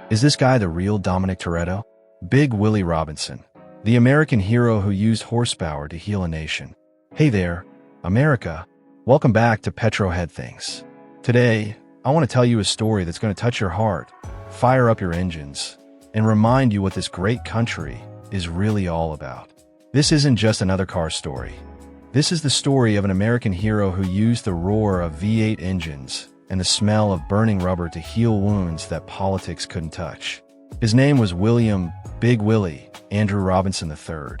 Is this guy the real Dominic Toretto? Big Willie Robinson, the American hero who used horsepower to heal a nation. Hey there, America. Welcome back to Petro Head Things. Today, I want to tell you a story that's going to touch your heart, fire up your engines, and remind you what this great country is really all about. This isn't just another car story. This is the story of an American hero who used the roar of V8 engines and the smell of burning rubber to heal wounds that politics couldn't touch. His name was William Big Willie Andrew Robinson III.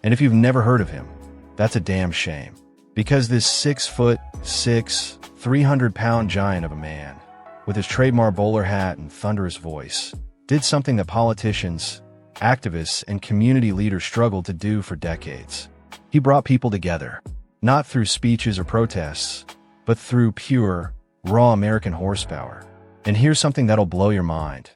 And if you've never heard of him, that's a damn shame. Because this 6'6", 300-pound giant of a man, with his trademark bowler hat and thunderous voice, did something that politicians, activists, and community leaders struggled to do for decades. He brought people together, not through speeches or protests, but through pure, raw American horsepower. And here's something that'll blow your mind.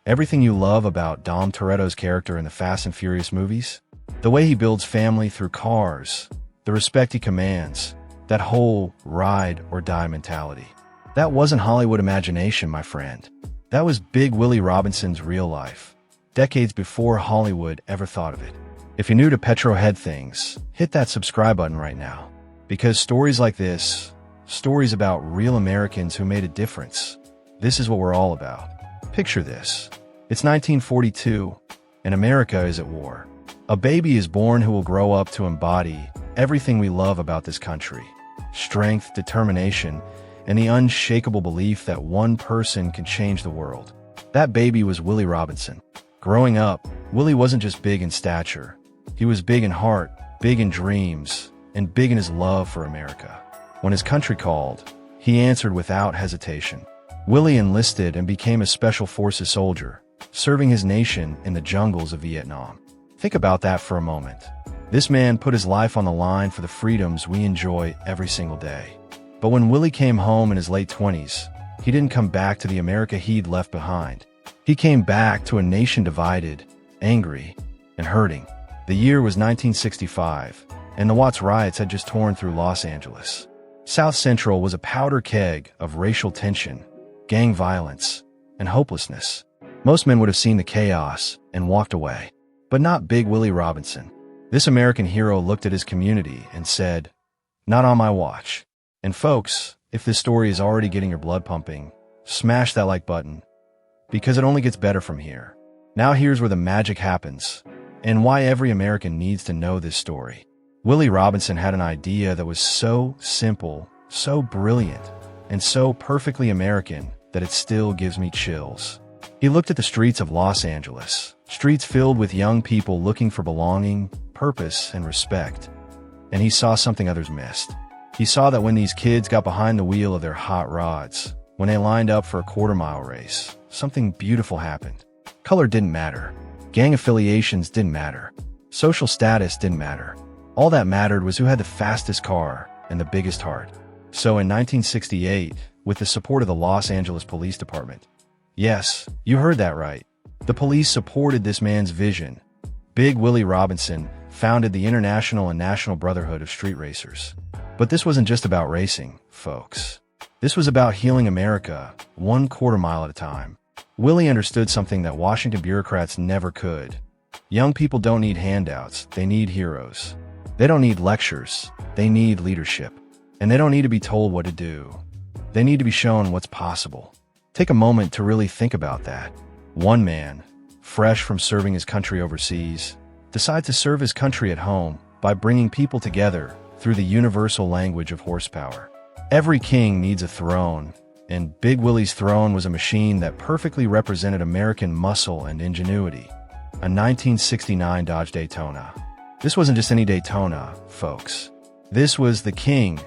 Everything you love about Dom Toretto's character in the Fast and Furious movies, the way he builds family through cars, the respect he commands, that whole ride or die mentality. That wasn't Hollywood imagination, my friend. That was Big Willie Robinson's real life, decades before Hollywood ever thought of it. If you're new to Petro Head Things, hit that subscribe button right now. Because stories like this, stories about real Americans who made a difference, this is what we're all about. Picture this. It's 1942, and America is at war. A baby is born who will grow up to embody everything we love about this country. Strength, determination, and the unshakable belief that one person can change the world. That baby was Willie Robinson. Growing up, Willie wasn't just big in stature. He was big in heart, big in dreams, and big in his love for America. When his country called, he answered without hesitation. Willie enlisted and became a Special Forces soldier, serving his nation in the jungles of Vietnam. Think about that for a moment. This man put his life on the line for the freedoms we enjoy every single day. But when Willie came home in his late 20s, he didn't come back to the America he'd left behind. He came back to a nation divided, angry, and hurting. The year was 1965, and the Watts riots had just torn through Los Angeles. South Central was a powder keg of racial tension, gang violence, and hopelessness. Most men would have seen the chaos and walked away. But not Big Willie Robinson. This American hero looked at his community and said, "Not on my watch." And folks, if this story is already getting your blood pumping, smash that like button, because it only gets better from here. Now here's where the magic happens, and why every American needs to know this story. Willie Robinson had an idea that was so simple, so brilliant, and so perfectly American that it still gives me chills. He looked at the streets of Los Angeles, streets filled with young people looking for belonging, purpose, and respect. And he saw something others missed. He saw that when these kids got behind the wheel of their hot rods, when they lined up for a quarter-mile race, something beautiful happened. Color didn't matter. Gang affiliations didn't matter. Social status didn't matter. All that mattered was who had the fastest car and the biggest heart. So in 1968, with the support of the Los Angeles Police Department, yes, you heard that right, the police supported this man's vision. Big Willie Robinson founded the International and National Brotherhood of Street Racers. But this wasn't just about racing, folks. This was about healing America, one quarter mile at a time. Willie understood something that Washington bureaucrats never could. Young people don't need handouts, they need heroes. They don't need lectures, they need leadership. And they don't need to be told what to do. They need to be shown what's possible. Take a moment to really think about that. One man, fresh from serving his country overseas, decides to serve his country at home by bringing people together through the universal language of horsepower. Every king needs a throne, and Big Willie's throne was a machine that perfectly represented American muscle and ingenuity. A 1969 Dodge Daytona. This wasn't just any Daytona, folks. This was the King,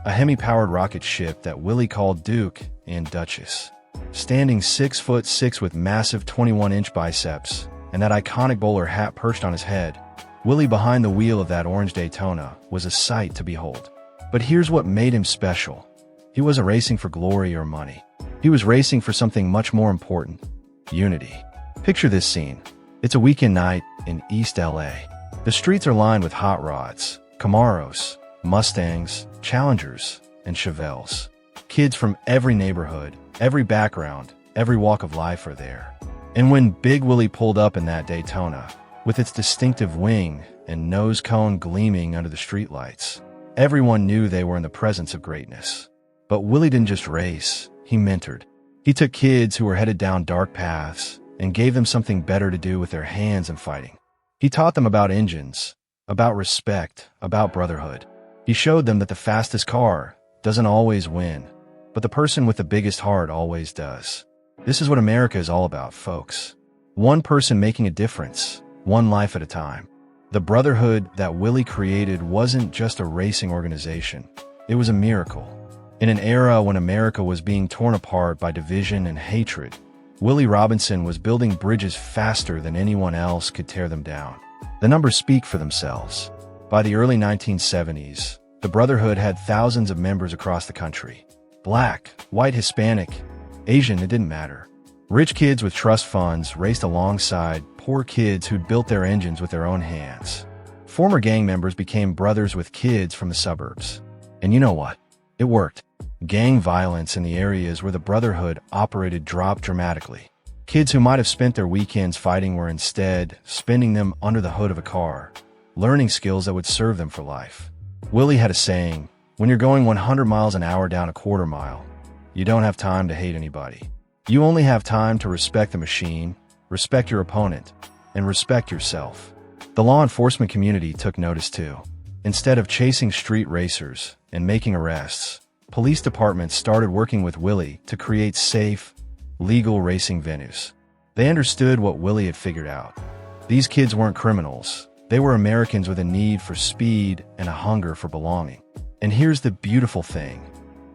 a Hemi-powered rocket ship that Willie called Duke and Duchess. Standing 6'6" with massive 21-inch biceps and that iconic bowler hat perched on his head, Willie behind the wheel of that orange Daytona was a sight to behold. But here's what made him special. He wasn't racing for glory or money. He was racing for something much more important: unity. Picture this scene. It's a weekend night in East LA. The streets are lined with hot rods, Camaros, Mustangs, Challengers, and Chevelles. Kids from every neighborhood, every background, every walk of life are there. And when Big Willie pulled up in that Daytona, with its distinctive wing and nose cone gleaming under the streetlights, everyone knew they were in the presence of greatness. But Willie didn't just race, he mentored. He took kids who were headed down dark paths and gave them something better to do with their hands than fighting. He taught them about engines, about respect, about brotherhood. He showed them that the fastest car doesn't always win, but the person with the biggest heart always does. This is what America is all about, folks. One person making a difference, one life at a time. The brotherhood that Willie created wasn't just a racing organization. It was a miracle. In an era when America was being torn apart by division and hatred, Willie Robinson was building bridges faster than anyone else could tear them down. The numbers speak for themselves. By the early 1970s, the Brotherhood had thousands of members across the country. Black, white, Hispanic, Asian, it didn't matter. Rich kids with trust funds raced alongside poor kids who'd built their engines with their own hands. Former gang members became brothers with kids from the suburbs. And you know what? It worked. Gang violence in the areas where the Brotherhood operated dropped dramatically. Kids who might have spent their weekends fighting were instead spending them under the hood of a car, learning skills that would serve them for life. Willie had a saying, when you're going 100 miles an hour down a quarter mile, you don't have time to hate anybody. You only have time to respect the machine, respect your opponent, and respect yourself. The law enforcement community took notice too. Instead of chasing street racers and making arrests, police departments started working with Willie to create safe, legal racing venues. They understood what Willie had figured out. These kids weren't criminals. They were Americans with a need for speed and a hunger for belonging. And here's the beautiful thing.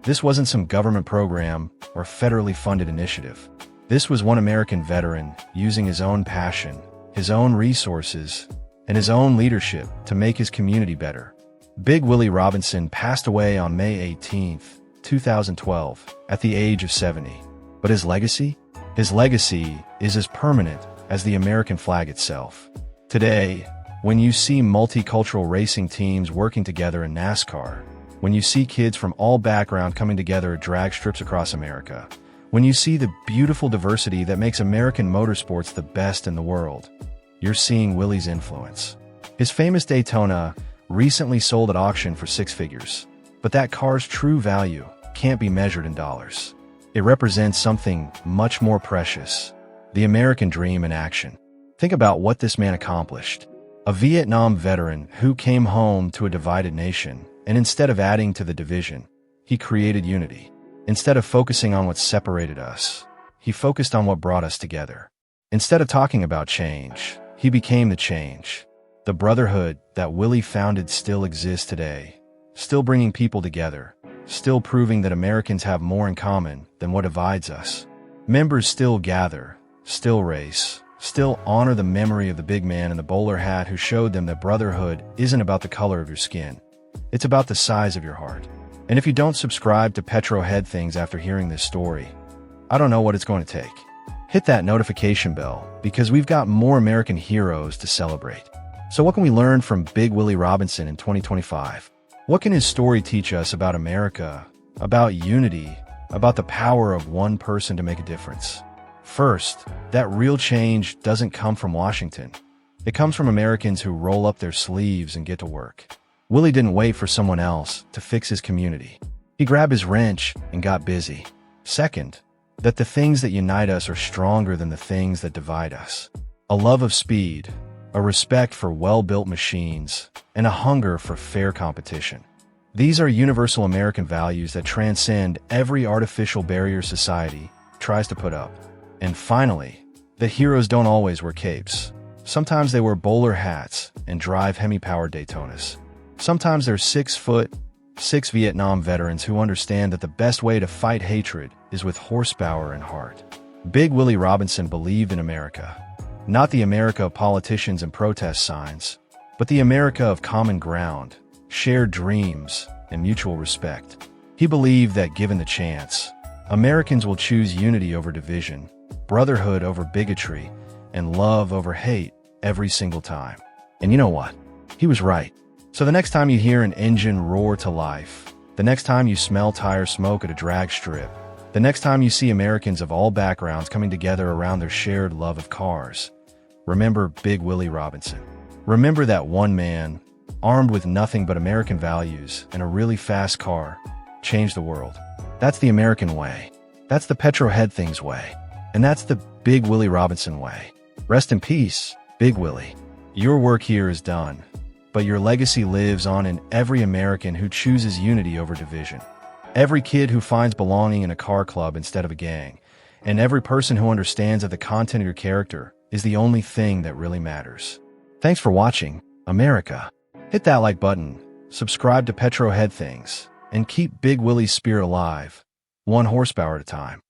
This wasn't some government program or federally funded initiative. This was one American veteran using his own passion, his own resources, and his own leadership to make his community better. Big Willie Robinson passed away on May 18, 2012, at the age of 70. But his legacy? His legacy is as permanent as the American flag itself. Today, when you see multicultural racing teams working together in NASCAR, when you see kids from all backgrounds coming together at drag strips across America, when you see the beautiful diversity that makes American motorsports the best in the world, you're seeing Willie's influence. His famous Daytona recently sold at auction for 6 figures, but that car's true value can't be measured in dollars. It represents something much more precious, the American dream in action. Think about what this man accomplished. A Vietnam veteran who came home to a divided nation, and instead of adding to the division, he created unity. Instead of focusing on what separated us, he focused on what brought us together. Instead of talking about change, he became the change. The brotherhood that Willie founded still exists today, still bringing people together, still proving that Americans have more in common than what divides us. Members still gather, still race, still honor the memory of the big man in the bowler hat who showed them that brotherhood isn't about the color of your skin. It's about the size of your heart. And if you don't subscribe to Petro Head Things after hearing this story, I don't know what it's going to take. Hit that notification bell because we've got more American heroes to celebrate. So what can we learn from Big Willie Robinson in 2025? What can his story teach us about America, about unity, about the power of one person to make a difference? First, that real change doesn't come from Washington. It comes from Americans who roll up their sleeves and get to work. Willie didn't wait for someone else to fix his community. He grabbed his wrench and got busy. Second, that the things that unite us are stronger than the things that divide us. A love of speed, a respect for well-built machines, and a hunger for fair competition. These are universal American values that transcend every artificial barrier society tries to put up. And finally, the heroes don't always wear capes. Sometimes they wear bowler hats and drive Hemi-powered Daytonas. Sometimes they're 6'6" Vietnam veterans who understand that the best way to fight hatred is with horsepower and heart. Big Willie Robinson believed in America. Not the America of politicians and protest signs, but the America of common ground, shared dreams, and mutual respect. He believed that given the chance, Americans will choose unity over division, brotherhood over bigotry, and love over hate every single time. And you know what? He was right. So the next time you hear an engine roar to life, the next time you smell tire smoke at a drag strip, The next time you see Americans of all backgrounds coming together around their shared love of cars, remember Big Willie Robinson. Remember that one man, armed with nothing but American values and a really fast car, changed the world. That's the American way. That's the Petro Head Thing's way. And that's the Big Willie Robinson way. Rest in peace, Big Willie. Your work here is done, but your legacy lives on in every American who chooses unity over division. Every kid who finds belonging in a car club instead of a gang, and every person who understands that the content of your character is the only thing that really matters. Thanks for watching, America. Hit that like button, subscribe to Petro Head Things, and keep Big Willie's spirit alive, 1 horsepower at a time.